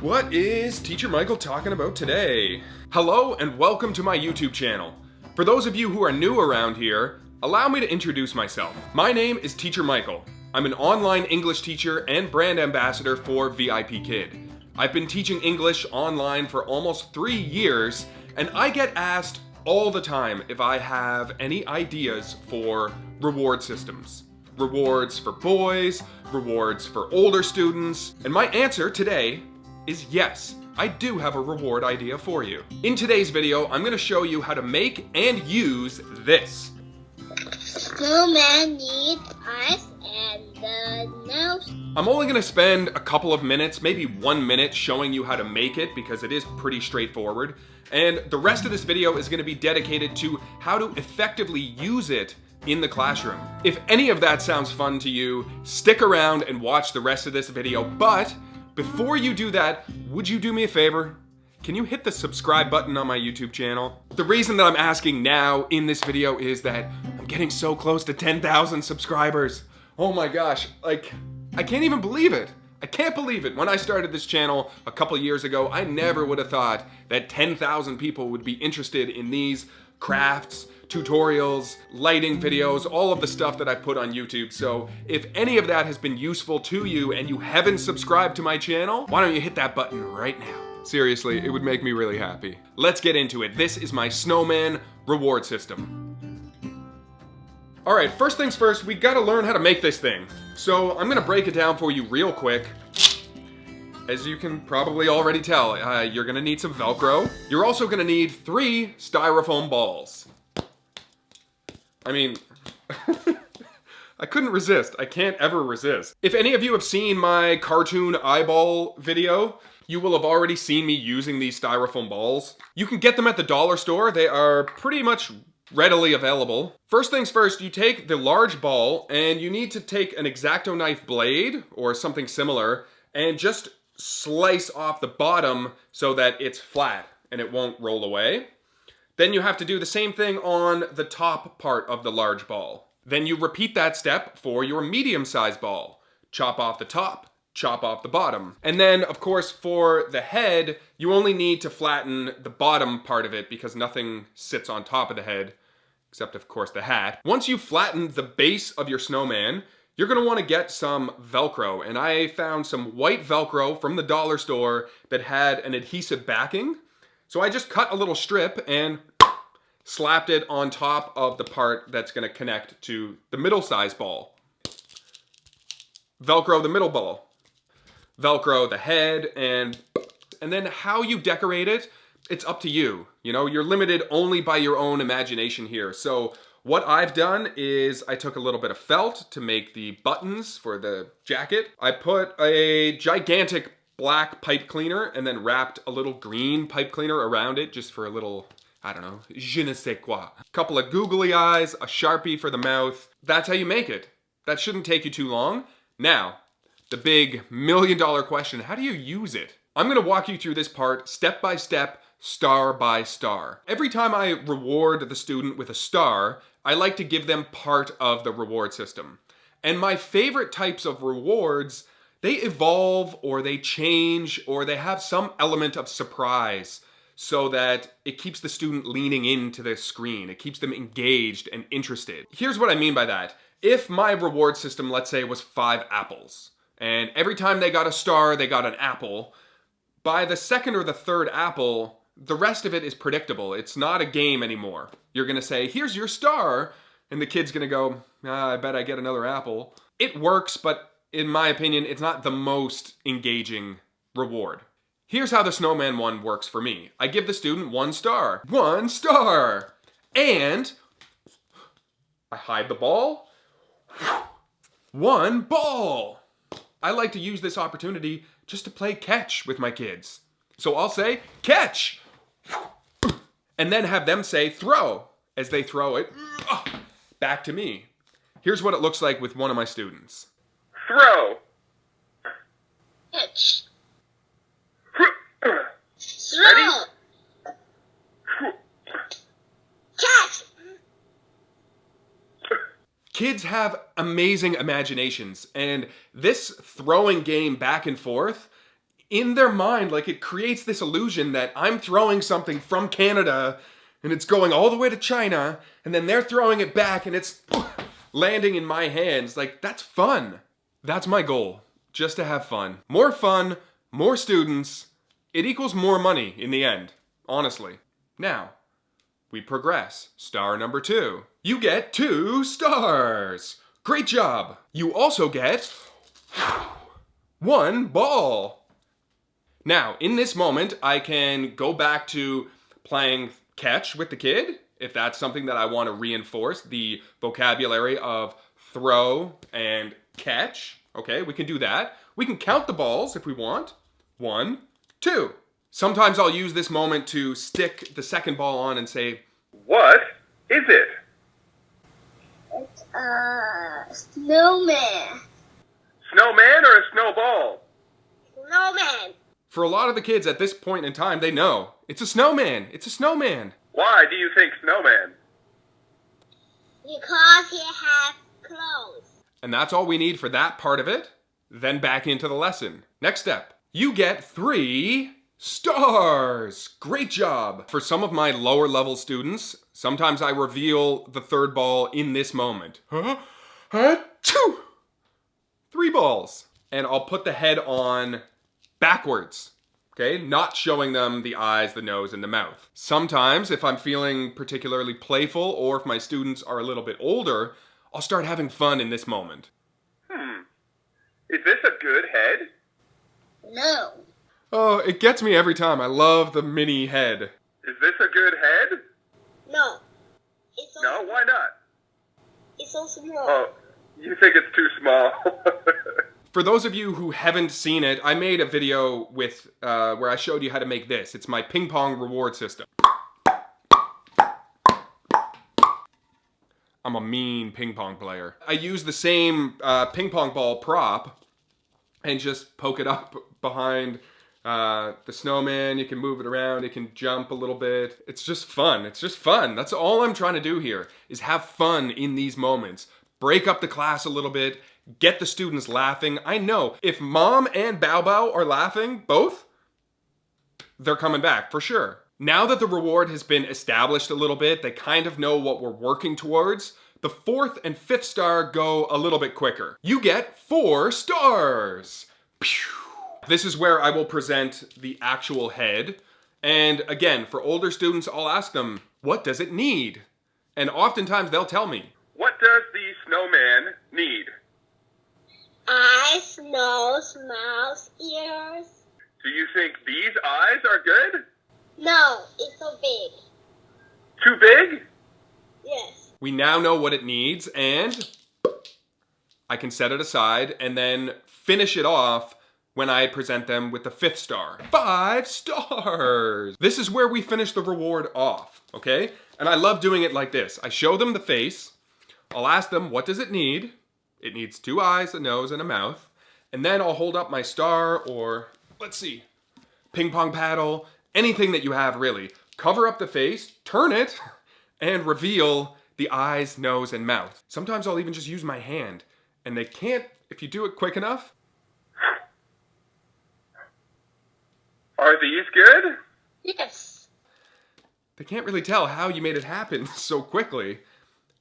What is Teacher Michael talking about today? Hello and welcome to my YouTube channel. For those of you who are new around here, allow me to introduce myself. My name is Teacher Michael. I'm an online English teacher and brand ambassador for VIPKid. I've been teaching English online for almost 3 years, and I get asked all the time if I have any ideas for reward systems. Rewards for boys, rewards for older students, and my answer today is yes, I do have a reward idea for you. In today's video, I'm gonna show you how to make and use this. Snowman needs eyes and the nose. I'm only gonna spend a couple of minutes, maybe 1 minute, showing you how to make it because it is pretty straightforward. And the rest of this video is gonna be dedicated to how to effectively use it in the classroom. If any of that sounds fun to you, stick around and watch the rest of this video, but before you do that, would you do me a favor? Can you hit the subscribe button on my YouTube channel? The reason that I'm asking now in this video is that I'm getting so close to 10,000 subscribers. Oh my gosh, like, I can't even believe it. I can't believe it. When I started this channel a couple years ago, I never would have thought that 10,000 people would be interested in these crafts, tutorials, lighting videos, all of the stuff that I put on YouTube. So if any of that has been useful to you and you haven't subscribed to my channel, why don't you hit that button right now? Seriously, it would make me really happy. Let's get into it. This is my Snowman reward system. All right, first things first, we gotta learn how to make this thing. So I'm gonna break it down for you real quick. As you can probably already tell, you're gonna need some Velcro. You're also gonna need 3 styrofoam balls. I mean, I couldn't resist. I can't ever resist. If any of you have seen my cartoon eyeball video, you will have already seen me using these styrofoam balls. You can get them at the dollar store. They are pretty much readily available. First things first, you take the large ball and you need to take an X-Acto knife blade or something similar and just slice off the bottom so that it's flat and it won't roll away. Then you have to do the same thing on the top part of the large ball. Then you repeat that step for your medium-sized ball. Chop off the top, chop off the bottom. And then, of course, for the head, you only need to flatten the bottom part of it because nothing sits on top of the head, except, of course, the hat. Once you've flattened the base of your snowman, you're gonna wanna get some Velcro. And I found some white Velcro from the dollar store that had an adhesive backing. So I just cut a little strip and slapped it on top of the part that's gonna connect to the middle-sized ball. Velcro the middle ball. Velcro the head, and then how you decorate it, it's up to you. You know, you're limited only by your own imagination here. So what I've done is I took a little bit of felt to make the buttons for the jacket. I put a gigantic black pipe cleaner and then wrapped a little green pipe cleaner around it just for a little, I don't know, je ne sais quoi. A couple of googly eyes, a Sharpie for the mouth. That's how you make it. That shouldn't take you too long. Now, the big million-dollar question, how do you use it? I'm gonna walk you through this part step by step, star by star. Every time I reward the student with a star, I like to give them part of the reward system. And my favorite types of rewards, they evolve or they change or they have some element of surprise so that it keeps the student leaning into the screen. It keeps them engaged and interested. Here's what I mean by that. If my reward system, let's say, was 5 apples, and every time they got a star, they got an apple, by the second or the third apple, the rest of it is predictable. It's not a game anymore. You're gonna say, here's your star, and the kid's gonna go, I bet I get another apple. It works, but in my opinion, it's not the most engaging reward. Here's how the Snowman one works for me. I give the student 1 star. 1 star! And I hide the ball. 1 ball! I like to use this opportunity just to play catch with my kids. So I'll say, catch! And then have them say, throw, as they throw it back to me. Here's what it looks like with one of my students. Throw. Catch. Ready? Catch. Kids have amazing imaginations, and this throwing game back and forth in their mind, like it creates this illusion that I'm throwing something from Canada and it's going all the way to China, and then they're throwing it back and it's landing in my hands. Like, that's fun. That's my goal, just to have fun. More fun, more students, it equals more money in the end, honestly. Now, we progress. Star number 2. You get 2 stars. Great job. You also get 1 ball. Now, in this moment, I can go back to playing catch with the kid, if that's something that I want to reinforce, the vocabulary of throw and catch. Okay, we can do that. We can count the balls if we want. 1, 2. Sometimes I'll use this moment to stick the second ball on and say, "What is it?" It's snowman. Snowman or a snowball? Snowman. For a lot of the kids at this point in time, they know. It's a snowman. It's a snowman. Why do you think snowman? Because he has clothes. And that's all we need for that part of it. Then back into the lesson. Next step. You get 3 stars. Great job. For some of my lower level students, sometimes I reveal the third ball in this moment. 2. 3 balls. And I'll put the head on backwards. Okay, not showing them the eyes, the nose, and the mouth. Sometimes, if I'm feeling particularly playful, or if my students are a little bit older, I'll start having fun in this moment. Is this a good head? No. Oh, it gets me every time. I love the mini head. Is this a good head? No. It's so No, why not? It's so small. Oh, you think it's too small? For those of you who haven't seen it, I made a video with where I showed you how to make this. It's my ping pong reward system. I'm a mean ping pong player. I use the same ping pong ball prop and just poke it up behind the snowman. You can move it around. It can jump a little bit. It's just fun. It's just fun. That's all I'm trying to do here, is have fun in these moments. Break up the class a little bit. Get the students laughing. I know if Mom and Bao Bao are laughing, both, they're coming back for sure. Now that the reward has been established a little bit, they kind of know what we're working towards. The 4th and 5th star go a little bit quicker. You get 4 stars. Pew. This is where I will present the actual head. And again, for older students, I'll ask them, what does it need? And oftentimes they'll tell me. What does the snowman need? Eyes, nose, mouth, ears. Do you think these eyes are good? No, it's so big. Too big? Yes. We now know what it needs, and I can set it aside and then finish it off when I present them with the 5th star. 5 stars! This is where we finish the reward off, okay? And I love doing it like this. I show them the face. I'll ask them, what does it need? It needs 2 eyes, a nose, and a mouth. And then I'll hold up my star or, let's see, ping pong paddle, anything that you have really. Cover up the face, turn it, and reveal the eyes, nose, and mouth. Sometimes I'll even just use my hand. And they can't, if you do it quick enough. Are these good? Yes. They can't really tell how you made it happen so quickly.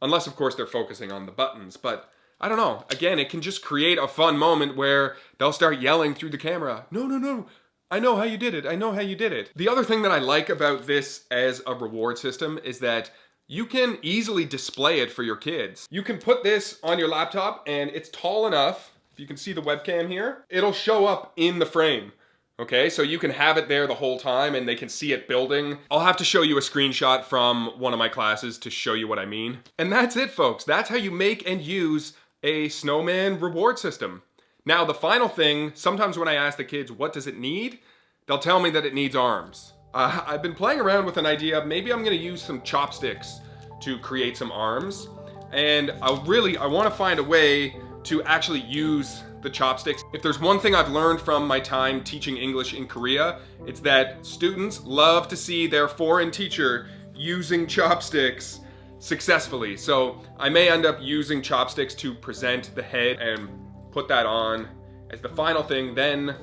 Unless, of course, they're focusing on the buttons. But I don't know. Again, it can just create a fun moment where they'll start yelling through the camera. No, no, no. I know how you did it. I know how you did it. The other thing that I like about this as a reward system is that you can easily display it for your kids. You can put this on your laptop and it's tall enough. If you can see the webcam here, it'll show up in the frame. Okay, so you can have it there the whole time and they can see it building. I'll have to show you a screenshot from one of my classes to show you what I mean. And that's it, folks. That's how you make and use a snowman reward system. Now, the final thing, sometimes when I ask the kids, what does it need? They'll tell me that it needs arms. I've been playing around with an idea of maybe I'm gonna use some chopsticks to create some arms. And I wanna find a way to actually use the chopsticks. If there's one thing I've learned from my time teaching English in Korea, it's that students love to see their foreign teacher using chopsticks successfully. So I may end up using chopsticks to present the head and put that on as the final thing. Then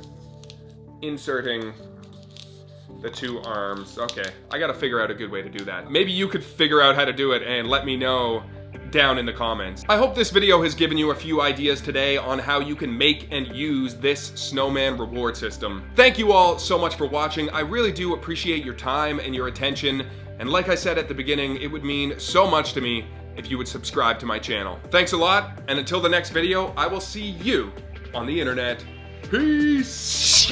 inserting the 2 arms. Okay, I gotta figure out a good way to do that. Maybe you could figure out how to do it and let me know down in the comments. I hope this video has given you a few ideas today on how you can make and use this snowman reward system. Thank you all so much for watching. I really do appreciate your time and your attention. And like I said at the beginning, it would mean so much to me if you would subscribe to my channel. Thanks a lot, and until the next video, I will see you on the internet. Peace!